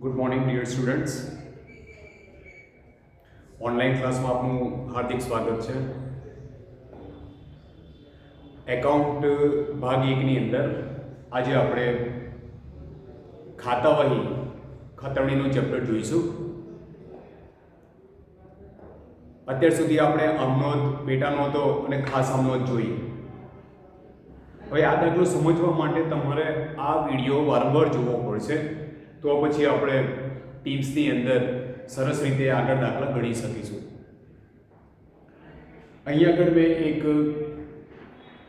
Good morning dear students. Online ક્લાસમાં આપનું હાર્દિક સ્વાગત છે. એકાઉન્ટ ભાગ એકની અંદર આજે આપણે ખાતાવહી ખતવણીનું ચેપ્ટર જોઈશું. અત્યાર સુધી આપણે આમનોંધ, પેટા નોંધો અને ખાસ આમનોંધ જોઈ. હવે આ દાખલો સમજવા માટે તમારે આ વિડીયો વારંવાર જોવો પડશે, તો પછી આપણે ટીમ્સની અંદર સરસ રીતે આગળ દાખલા ગણી શકીશું. અહીંયા આગળ મેં એક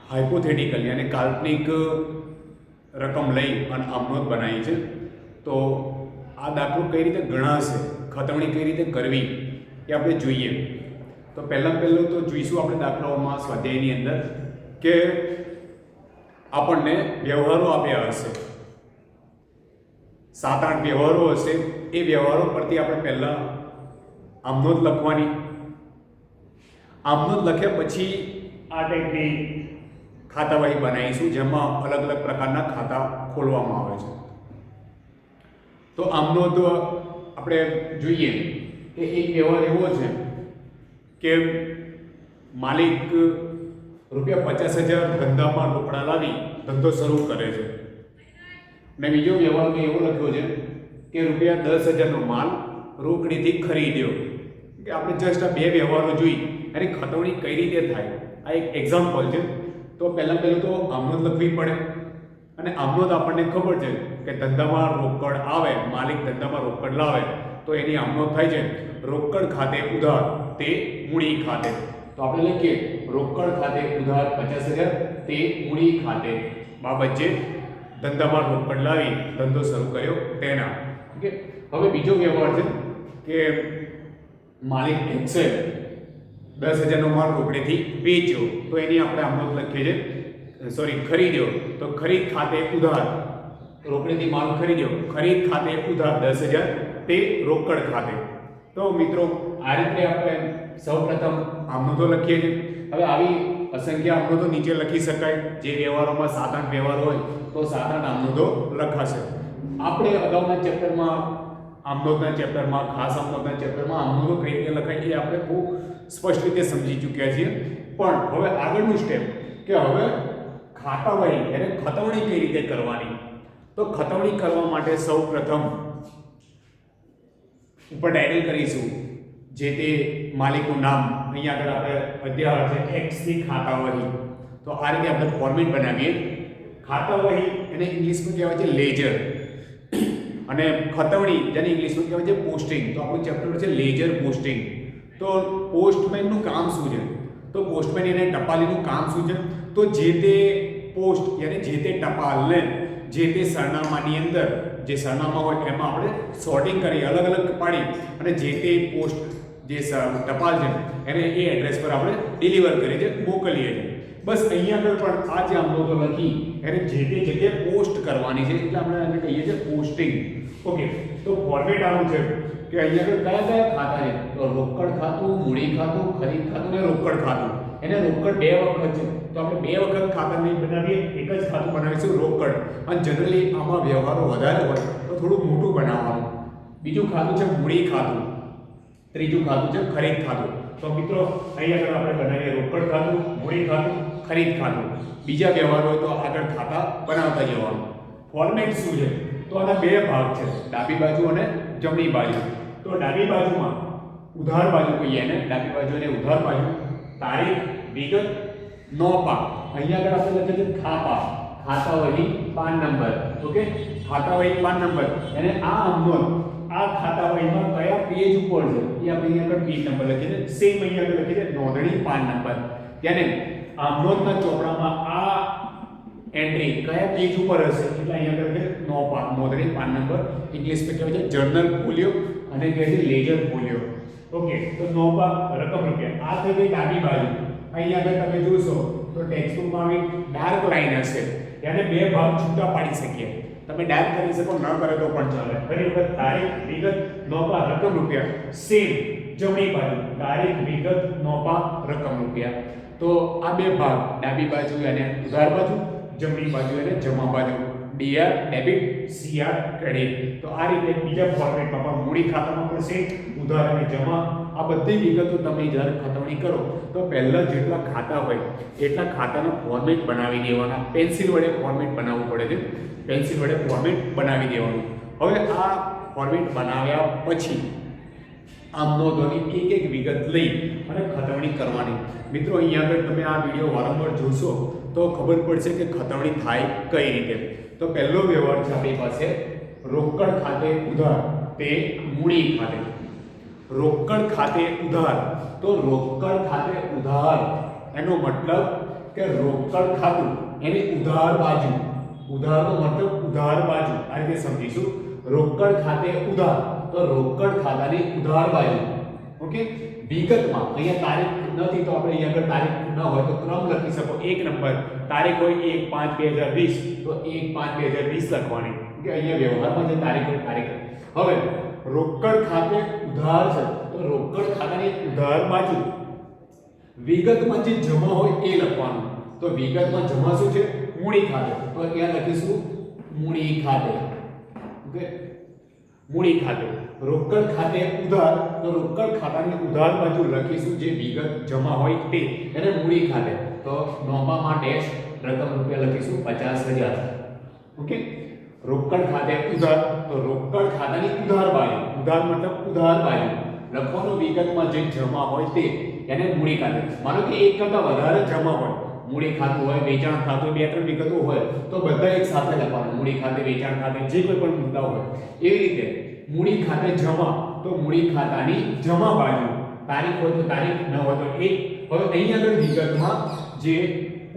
હાઇપોથેટિકલ યાની કાલ્પનિક રકમ લઈ અને આમનોંધ બનાવી છે. તો આ દાખલો કઈ રીતે ગણાશે, ખતવણી કઈ રીતે કરવી એ આપણે જોઈએ. તો પહેલું તો જોઈશું આપણે દાખલાઓમાં સ્વાધ્યાયની અંદર કે આપણને વ્યવહારો આપ્યા હશે, 7-8 વ્યવહારો હશે. એ વ્યવહારો પરથી આપણે પહેલાં આમનોંધ લખવાની. આમનોંધ લખ્યા પછી આ ટાઈપની ખાતાવહી બનાવીશું, જેમાં અલગ અલગ પ્રકારના ખાતા ખોલવામાં આવે છે. તો આમનોંધ આપણે જોઈએ કે એક વ્યવહાર એવો છે કે માલિક ₹50,000 ધંધામાં રોકડા લાવી ધંધો શરૂ કરે છે. અને બીજો વ્યવહાર મેં એવો લખ્યો છે કે ₹10,000નો માલ રોકડીથી ખરીદ્યો. કે આપણે જસ્ટ આ બે વ્યવહારો જોઈ એની ખતવણી કઈ રીતે થાય આ એક એક્ઝામ્પલ છે. તો પહેલું તો આમનોંધ લખવી પડે. અને આમનોંધ આપણને ખબર છે કે ધંધામાં રોકડ આવે, માલિક ધંધામાં રોકડ લાવે તો એની આમનોંધ થાય છે રોકડ ખાતે ઉધાર તે મૂડી ખાતે. તો આપણે લખીએ રોકડ ખાતે ઉધાર 50,000 તે મૂડી ખાતે બાબત જે ધંધામાં રોકડ લાવી ધંધો શરૂ કર્યો તેના. ઓકે, હવે બીજો વ્યવહાર છે કે માલિક એક્સેલ 10,000નો માલ રોકડેથી વેચ્યો, તો એની આપણે આમનોંધ લખીએ છે ખરીદ્યો. તો ખરીદ ખાતે ઉધાર, રોકડેથી માલ ખરીદ્યો, ખરીદ ખાતે ઉધાર 10,000 તે રોકડ ખાતે. તો મિત્રો આ રીતે આપણે સૌપ્રથમ આમનોંધો લખીએ છીએ. હવે આવી અસંખ્ય આમનોંધો નીચે લખી શકાય. જે વ્યવહારોમાં 7-8 વ્યવહાર હોય તો 7-8 આમનોંધો લખાશે. આપણે અગાઉના ચેપ્ટરમાં, આમનોંધના ચેપ્ટરમાં, ખાસ આમનોંધના ચેપ્ટરમાં આમનોંધો કઈ રીતે લખાય એ આપણે ખૂબ સ્પષ્ટ રીતે સમજી ચૂક્યા છીએ. પણ હવે આગળનું સ્ટેપ કે હવે ખાતાવહી એટલે ખતવણી કઈ રીતે કરવાની. તો ખતવણી કરવા માટે સૌપ્રથમ ઉપર ટાઇટલ કરીશું જે તે માલિકનું નામ. અહીંયા આગળ આપણે અધ્યાય છે x ની ખાતાવહી. તો આ રીતે આપણે ફોર્મેટ બનાવીએ. ખાતાવહી એને ઇંગ્લિશમાં કહેવાય છે લેજર, અને ખતવણી જેને ઇંગ્લિશમાં કહેવાય છે પોસ્ટિંગ. તો આપણું ચેપ્ટર છે લેજર પોસ્ટિંગ. તો પોસ્ટમેનનું કામ શું છે? તો પોસ્ટમેન એને ટપાલીનું કામ શું છે? તો જે તે પોસ્ટ યાની જે તે ટપાલને જે તે સરનામાની અંદર જે સરનામા હોય એમાં આપણે સોર્ટિંગ કરી અલગ અલગ પાડી અને જે તે પોસ્ટ જે ટપાલ છે એને એ એડ્રેસ પર આપણે ડિલિવર કરીએ છીએ, મોકલીએ છીએ. બસ અહીંયા આગળ પણ આ જે આમનોંધો લખી એને જે તે જગ્યાએ પોસ્ટ કરવાની છે, એટલે આપણે એને કહીએ છીએ પોસ્ટિંગ. ઓકે, તો ફોર્મેટ આનું છે કે અહીંયા આગળ કયા કયા ખાતા છે? તો રોકડ ખાતું, મૂડી ખાતું, ખરીદ ખાતું અને રોકડ ખાતું. એને રોકડ બે વખત છે તો આપણે બે વખત ખાતા નહીં બનાવીએ, એક જ ખાતું બનાવીશું રોકડ. અને જનરલી આમાં વ્યવહારો વધારે હોય તો થોડું મોટું બનાવવાનું. બીજું ખાતું છે મૂડી ખાતું, ત્રીજું ખાતું છે ખરીદ ખાતું. તો મિત્રો અહીંયા આગળ આપણે બનાવીએ રોકડ ખાતું, મૂડી ખાતું, ખરીદ ખાતું. બીજા વ્યવહાર હોય તો આગળ ખાતા બનાવતા જવાનું. ફોર્મેટ શું છે? તો આના બે ભાગ છે, ડાબી બાજુ અને જમણી બાજુ. તો ડાબી બાજુમાં ઉધાર બાજુ કહીએ ને, ડાબી બાજુ અને ઉધાર બાજુ તારીખ, વિગત, નોપા. અહીંયા આગળ આપણે લખીએ છીએ ખાપા, ખાતાવહી પાન નંબર. ઓકે, ખાતાવહી પાન નંબર. અને આ આમનોંધ આ ખાતાવહીમાં કયા પેજ ઉપર છે એ આપણે અહીંયા આગળ પેજ નંબર લખીએ છીએ. સેમ અહીંયા આગળ લખીએ છીએ નોંધણી પાન નંબર. यानी आमनोंधना ચોપડામાં આ એન્ટ્રી કયા પેજ ઉપર હશે એટલે અહીંયા આગળ છે નોંધણી પાન નંબર. ઇંગ્લિશમાં કહેવાય છે જર્નલ ફોલિયો અને કહેવાય છે લેજર ફોલિયો. ઓકે, તો નોપા રકમ રૂપિયા. આ થઈ ગઈ ડાબી બાજુ. અહીંયા આગળ તમે જોશો તો ટેક્સ્ટબુકમાં આવી ડાર્ક લાઈન હશે, એને બે ભાગ છૂટા પાડી શકીએ. તમે ડાર્ક કરી શકો, ન કરે તો પણ ચાલે. ફરી વખત તારીખ, વિગત, નોપા, રકમ રૂપિયા. સેમ જમણી બાજુ તારીખ, વિગત, નોપા, રકમ રૂપિયા. તો આ બે ભાગ ડાબી બાજુ અને ઉધાર બાજુ, જમણી બાજુ અને જમા બાજુ ડીઆર ડેબિટ, સીઆર ક્રેડિટ. તો આ રીતે બીજા ફોર્મેટમાં પણ મૂડી ખાતામાં પણ છે ઉધાર અને જમા. આ બધી વિગતો તમે જ્યારે ખતવણી કરો તો પહેલા જેટલા ખાતા હોય એટલા ખાતાનો ફોર્મેટ બનાવી દેવાના. પેન્સિલ વડે ફોર્મેટ બનાવવું પડે છે, પેન્સિલ વડે ફોર્મેટ બનાવી દેવાનું. હવે આ ફોર્મેટ બનાવ્યા પછી આમ નોંધોની એક એક વિગત લઈ અને ખતવણી કરવાની. મિત્રો અહીંયા આગળ તમે આ વિડીયો વારંવાર જોશો તો ખબર પડશે કે ખતવણી થાય કઈ રીતે. તો પહેલો વ્યવહાર છે આપણી પાસે રોકડ ખાતે ઉધાર તે મૂડી ખાતે. રોકડ ખાતે ઉધાર, તો રોકડ ખાતે ઉધાર એનો મતલબ કે રોકડ ખાતું એની ઉધાર બાજુ, ઉધારનો મતલબ ઉધાર બાજુ. આ રીતે સમજીશું. રોકડ ખાતે ઉધાર તો રોકડ ખાતાની ઉધાર બાજુ. ઓકે. વિગતમાં અહીંયા તારીખ નથી તો આપણે અહીંયા આગળ તારીખ ન હોય તો ક્રમ લખી શકો. 1 નંબર તારીખ હોય 1/5/2020 તો 1/5/2020 લખવાની. કે અહીંયા વ્યવહારમાં જે તારીખ હોય તારીખ. હવે રોકડ ખાતે ઉધાર છે તો રોકડ ખાતાની ઉધાર બાજુ વિગતમાં જે જમા હોય એ લખવાનું. તો વિગતમાં જમા શું છે? મૂડી ખાતે. તો અહીંયા લખીશું મૂડી ખાતે. ઓકે. મૂડી ખાતે. રોકડ ખાતે ઉધાર તો રોકડ ખાતાની ઉધાર બાજુ લખીશું જે વિગત જમા હોય તે, એને મૂડી ખાતે. તો નોંધમાં ડેશ રકમ રૂપિયા લખીશું 50,000. ઓકે. રોકડ ખાતે ઉધાર તો રોકડ ખાતાની ઉધાર બાજુ, ઉધાર મતલબ ઉધાર બાજુ લખવાનું વિગતમાં જે જમા હોય તે, એને મૂડી ખાતે. માનો કે એક કરતા વધારે જમા હોય, મૂડી ખાતું હોય, વેચાણ ખાતું, બે ત્રણ વિગતો હોય તો બધા એક સાથે લખવાનું. મૂડી ખાતે, વેચાણ ખાતે, જે કોઈ પણ મુદ્દા હોય એવી રીતે મૂડી ખાતે જમા તો મૂડી ખાતાની જમા બાજુ તારીખ હોય તો તારીખ, ન હોય તો એક. હવે અહીં આગળ વિગતમાં જે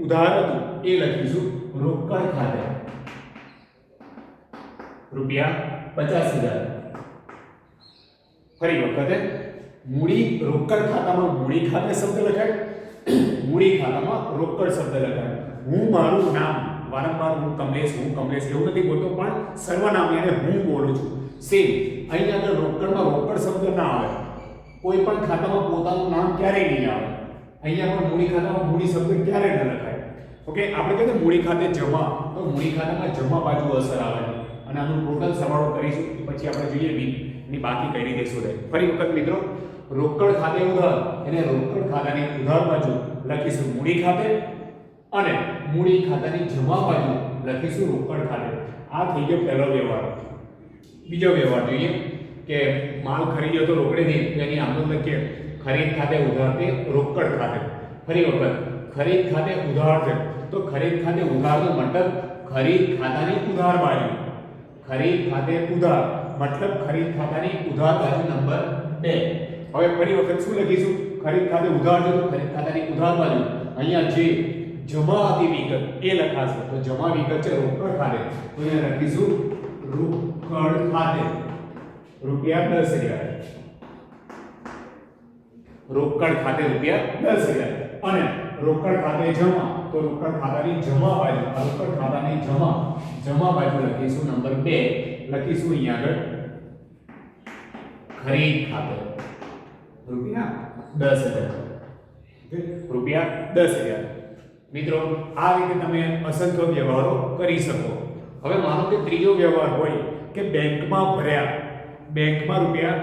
ઉધાર હતું એ લખીશું રોકડ ખાતે રૂપિયા 50,000. ફરી વખતે મૂડી રોકડ ખાતામાં મૂડી ખાતે શબ્દ લખાય, મૂડી ખાતામાં રોકડ શબ્દ લખાય. હું મારું નામ વારંવાર હું કમલેશ એવું નથી બોલતો પણ સર્વનામ એને હું બોલું છું. સેમ અહીં આગળ રોકડમાં રોકડ શબ્દ ના આવે. કોઈ પણ ખાતામાં પોતાનું નામ ક્યારેય નહીં આવે. અહીંયા પણ મૂડી ખાતામાં મૂડી શબ્દ ક્યારેય ન લખાય. ઓકે. આપણે કહીએ મૂડી ખાતે જમા તો મૂડી ખાતામાં જમા બાજુ અસર આવે છે અને આનું ટોટલ સરવાળો કરીશું પછી આપણે જોઈએ ની બાકી કઈ રીતે શોધાય. ફરી વખત મિત્રો રોકડ ખાતે ઉધાર એને રોકડ ખાતાની ઉધાર બાજુ લખીશું મૂડી ખાતે અને મૂડી ખાતાની જમા બાજુ લખીશું રોકડ ખાતે. આ થઈ ગયો પહેલો વ્યવહાર. બીજો વ્યવહાર જોઈએ કે માલ ખરીદ્યો તો રોકડેથી એની આમદન લખીએ ખરીદ ખાતે ઉધાર તે રોકડ ખાતે. ફરી વખત ખરીદ ખાતે ઉધાર છે તો ખરીદ ખાતે ઉધારનો મતલબ ખરીદ ખાતાની ઉધાર બાજુ. ખરીદ ખાતે ઉધાર મતલબ ખરીદ ખાતાની ઉધાર બાજુ નંબર 2. હવે ફરી વખત શું લખીશું? ખરીદ ખાતે ઉધાર છે તો ખરીદ ખાતાની ઉધાર બાજુ અહીંયા જે જમા હતી વિગત એ લખાશે. તો જમા વિગત છે રોકડ ખાતે તો અહીંયા લખીશું રોકડ ખાતે રૂપિયા 10,000. રોકડ ખાતે રૂપિયા 10,000 અને રોકડ ખાતે જમા તો રોકડ ખાતાની જમા બાજુ, રોકડ ખાતાની જમા બાજુ લખીશું નંબર 2 લખીશું અહીંયા આગળ ખરીદ ખાતે રૂપિયા 10,000. રૂપિયા 10,000. મિત્રો આ રીતે તમે અસંખ્ય વ્યવહારો કરી શકો. હવે માનો કે ત્રીજો વ્યવહાર હોય કે બેંકમાં ભર્યા, બેંકમાં રૂપિયા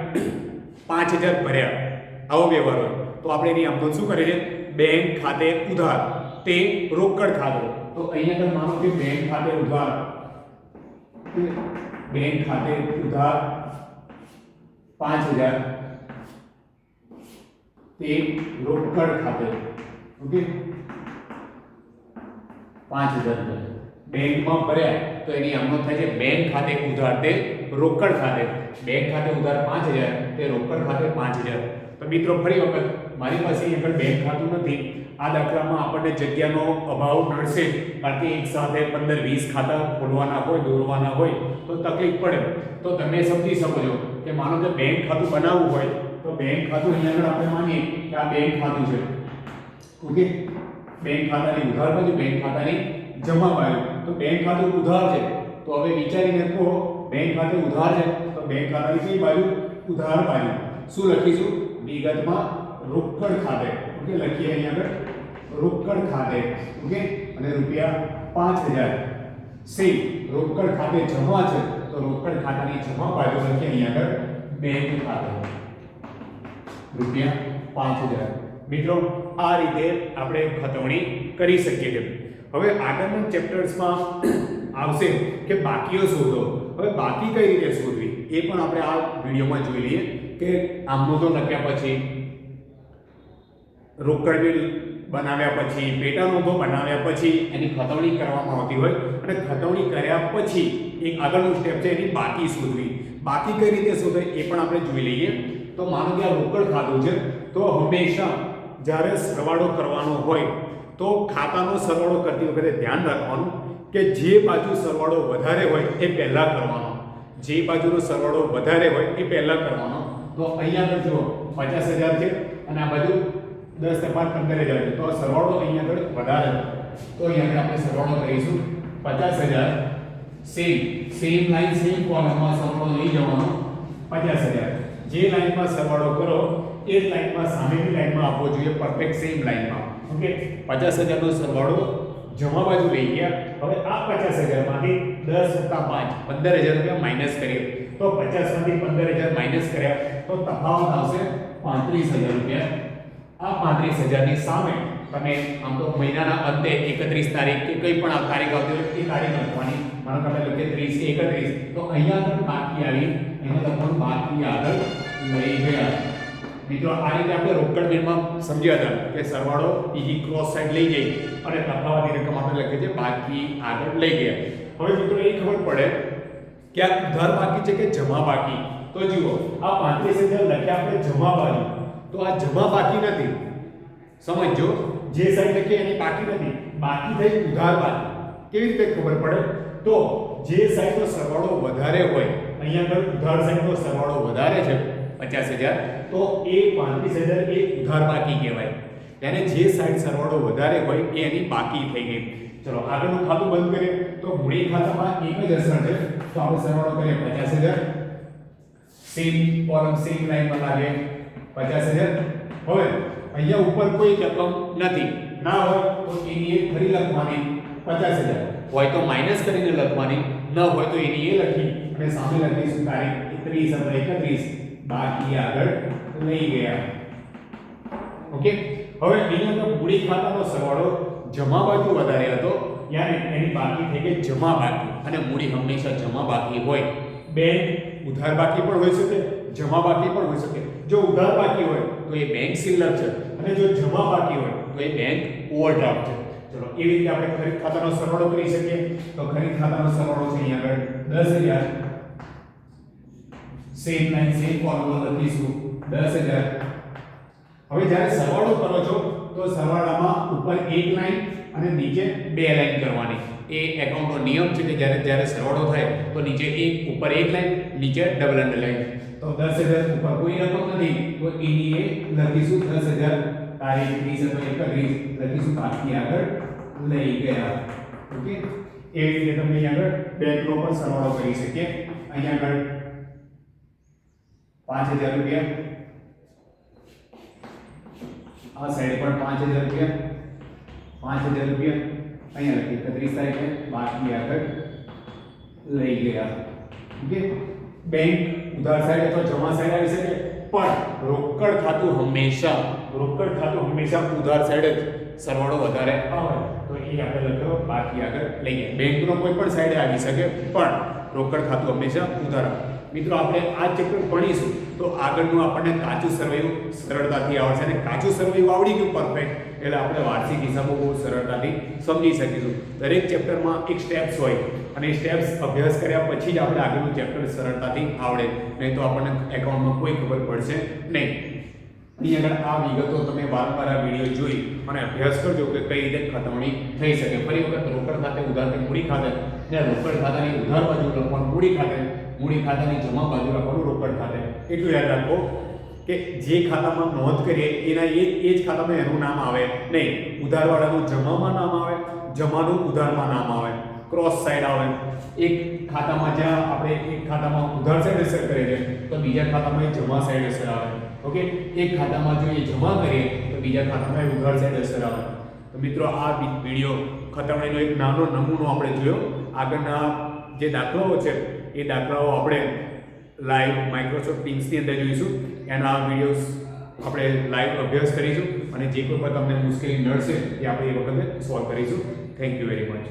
5,000 ભર્યા, આવો વ્યવહાર હોય તો આપણે એની આમદન શું કરે છે? બેંક ખાતે ઉધાર તે રોકડ ખાતે. તો અહીંયા આગળ માનો કે બેંક ખાતે ઉધાર, બેંક ખાતે ઉધાર 5,000 તે રોકડ ખાતે. ઓકે. 5,000 બેંકમાં ભર્યા તો એની આમદન થાય છે બેંક ખાતે ઉધાર તે રોકડ ખાતે. બેંક ખાતે ઉધાર 5,000 તે રોકડ ખાતે 5,000. તો મિત્રો ફરી વખત મારી પાસે અહીં આગળ બેંક ખાતું નથી. આ દાખલામાં આપણને જગ્યાનો અભાવ નડશે કારણ કે એક સાથે 15-20 ખાતા ખોલવાના હોય, દોરવાના હોય તો તકલીફ પડે. તો તમે સમજી શકો છો કે માનો કે બેંક ખાતું બનાવવું હોય તો બેંક ખાતું અહીંયા આગળ આપણે માનીએ કે આ બેંક ખાતું છે. ઓકે. બેંક ખાતાની ઉધાર બાજુ, બેંક ખાતાની જમા બાજુ. તો બેંક ખાતું ઉધાર છે તો હવે વિચારીને કહો બેંક ખાતે ઉધાર છે તો બેંક ખાતાની કઈ બાજુ? ઉધાર બાજુ. શું લખીશું? વિગતમાં રોકડ ખાતે. ઓકે. લખીએ અહીંયા આગળ રોકડ ખાતે. ઓકે. અને રૂપિયા 5,000 સી રોકડ ખાતે જમા છે તો રોકડ ખાતાની જમા બાજુ લખીએ અહીંયા આગળ બેંક ખાતે ₹5000. મિત્રો આ રીતે આપણે ખતવણી કરી શકીએ છીએ. હવે આગળના ચેપ્ટર્સમાં આવશે કે બાકીઓ શોધો. હવે બાકી કઈ રીતે શોધવી એ પણ આપણે આ વિડીયોમાં જોઈ લઈએ કે આમનો તો લખ્યા પછી રોકડ બિલ બનાવ્યા પછી પેટા નોંધો બનાવ્યા પછી એની ખતવણી કરવામાં આવતી હોય અને ખતવણી કર્યા પછી એક આગળનું સ્ટેપ છે એની બાકી શોધવી. બાકી કઈ રીતે શોધે એ પણ આપણે જોઈ લઈએ. તો માનો કે આ રોકડ ખાતું છે તો હંમેશા જ્યારે સરવાળો કરવાનો હોય તો ખાતાનો સરવાળો કરતી વખતે ધ્યાન રાખવાનું કે જે બાજુ સરવાળો વધારે હોય એ પહેલા કરવાનો. જે બાજુનો સરવાળો વધારે હોય એ પહેલા કરવાનો. તો અહીંયા આગળ જુઓ 50000 છે અને આ બાજુ 10 ને 5 15000 છે તો સરવાળો અહીંયા આગળ વધારે તો અહીંયા આપણે સરવાળો કરીશું 50000 સેમ લાઈન સેમ કોલમમાં સરવાળો લઈ જવાનો 50000. જે લાઈનમાં સરવાળો કરો એ જ લાઈનમાં સામેની લાઈનમાં આપવો જોઈએ પરફેક્ટ સેમ લાઈનમાં. ઓકે 50000 નો સરવાળો જમા બાજુ લઈ ગયા. હવે આ 50000 માંથી 10 + 5 15000 રૂપિયા માઈનસ કરીએ તો 50 માંથી 15000 માઈનસ કર્યા તો તફાવત આવશે 35000 રૂપિયા. આ 35000 ની સામે તમે આમ તો મહિનાના અંતે 31 તારીખ કે કંઈ પણ આ તારીખ આવતી હોય એ તારીખ લખવાની. માનો કે આપણે લખીએ 30 31 તો અહીંયા આગળ બાકી આવી એને લખવાનું બાકી આગળ લઈ ગયા. મિત્રો આ રીતે આપણે રોકડ બિલમાં સમજ્યા હતા કે સરવાળો બીજી ક્રોસ સાઈડ લઈ જઈ અને તફાવતની રકમ આપણે લખીએ છીએ બાકી આગળ લઈ ગયા. હવે મિત્રો એ ખબર પડે કે આ ઉધાર બાકી છે કે જમા બાકી. તો જુઓ આ 35000 લખ્યા આપણે જમા બાજુ તો આ જમા બાકી નથી. સમજો જે સાઈડ લખીએ એની બાકી નથી બાકી થઈ ઉધાર બાકી. કેવી રીતે ખબર પડે તો જે સાઈડનો સરવાળો વધારે હોય અહીંયા આગળ ઉધાર સાઈડનો સરવાળો વધારે છે 50000 તો એ 35000 એ ઉધાર બાકી કહેવાય. ત્યારે જે સાઈડ સરવાળો વધારે હોય એ એની બાકી થઈ ગઈ. ચલો આગળનું ખાતું બંધ કરીએ તો મૂડી ખાતામાં એક જ અસર છે તો આપણે સરવાળો કરીએ 50000 સેમ કોલમ સેમ લાઈનમાં લાગે 50000. હવે અહીંયા ઉપર કોઈ રકમ નથી ના હોય તો એની એક ફરી લખવાની 50000 હોય તો માઈનસ કરીને લખવાની ન હોય તો એની એ લખી અને સામે લખીશું તારીખ 31 બાકી આગળ લઈ ગયા. ઓકે હવે અહીંયા તો મૂડી ખાતાનો સરવાળો જમા બાજુ વધારે હતો યાર એની બાકી થઈ ગઈ જમા બાકી અને મૂડી હંમેશા જમા બાકી હોય. બેંક ઉધાર બાકી પણ હોઈ શકે જમા બાકી પણ હોઈ શકે. જો ઉધાર બાકી હોય તો એ બેંક સિલ્લર છે અને જો જમા બાકી હોય તો એ બેંક ઓવરડ્રાફ્ટ છે. ચલો એવી રીતે આપણે ખરીદ ખાતાનો સરવાળો કરી શકીએ. તો ખરીદ ખાતાનો સરવાળો છે અહીંયા આગળ 10000 સેમ લાઈન સેમ ફોર્મ્યુલા લખીશું 10000. હવે જ્યારે સરવાળો કરો છો તો સરવાળામાં ઉપર એક લાઈન અને નીચે બે લાઈન કરવાની. એ એકાઉન્ટનો નિયમ છે કે જ્યારે સરવાળો થાય તો નીચે એક ઉપર એક લાઈન નીચે ડબલ અંડરલાઈન. તો 10000 ઉપર કોઈ રકમ નથી તો એની એ લખીશું 10000 તારીખ 30/31 લખીશું બાકી આગળ લઈ ગયા. ઓકે એવી રીતે તમે અહીંયા આગળ બેંકનો પણ સરવાળો કરી શકીએ. અહીંયા આગળ 5000 રૂપિયા આ સાઈડ પર 5000 રૂપિયા 5000 રૂપિયા અહીંયા લખી 31 તારીખે બાકી આગળ લઈ ગયા. ઓકે બેંક ઉધાર સાઈડ અથવા જમા સાઈડ આવી શકે પણ રોકડ ખાતું હંમેશા ઉધાર સાઈડ જ સરવાળો વધારે આવે તો એ આપણે લખ્યો બાકી આગળ લઈ ગયા. બેંકનો કોઈ પણ સાઈડ આવી શકે પણ રોકડ ખાતું હંમેશા ઉધાર આવે. મિત્રો આપણે આ ચેપ્ટર ભણીશું તો આગળનું આપણને કાચું સરવૈયું સરળતાથી આવડશે અને કાચું સરવૈયું આવડી ગયું પરફેક્ટ એટલે આપણે વાર્ષિક હિસાબો બહુ સરળતાથી સમજી શકીશું. દરેક ચેપ્ટરમાં એક સ્ટેપ્સ હોય અને એ સ્ટેપ્સ અભ્યાસ કર્યા પછી જ આપણે આગળનું ચેપ્ટર સરળતાથી આવડે નહીં તો આપણને એકાઉન્ટમાં કોઈ ખબર પડશે નહીં. અહીં આગળ આ વિગતો તમે વારંવાર આ વિડીયો જોઈ અને અભ્યાસ કરજો કે કઈ રીતે ખતવણી થઈ શકે. ફરી વખત રોકડ ખાતે ઉધાર મૂડી ખાતે ને રોકડ ખાતાની ઉધાર બાજુ લખવાનું મૂડી ખાતાની જમા બાજુ લખવાનું રોકડ ખાતે. એટલું યાદ રાખો કે જે ખાતામાં નોંધ કરીએ એના એ જ ખાતામાં એનું નામ આવે નહીં. ઉધારવાળાનું જમામાં નામ આવે જમાનું ઉધારમાં નામ આવે ક્રોસ સાઈડ આવે. એક ખાતામાં જ્યાં આપણે એક ખાતામાં ઉધાર સાઈડ અસર કરીએ છીએ તો બીજા ખાતામાં એ જમા સાઈડ અસર આવે. ઓકે એક ખાતામાં જો એ જમા કરીએ તો બીજા ખાતામાં એ ઉધાર સાઈડ અસર આવે. તો મિત્રો આ વિડીયો પતંગડીનો એક નાનો નમૂનો આપણે જોયો. આગળના જે દાખલાઓ છે એ દાખલાઓ આપણે લાઈવ માઇક્રોસોફ્ટ ટીમ્સની અંદર જોઈશું. એના વિડીયોઝ આપણે લાઈવ અભ્યાસ કરીશું અને જે કોઈ પણ તમને મુશ્કેલી નડશે એ આપણે એ વખતે સોલ્વ કરીશું. Thank you very much.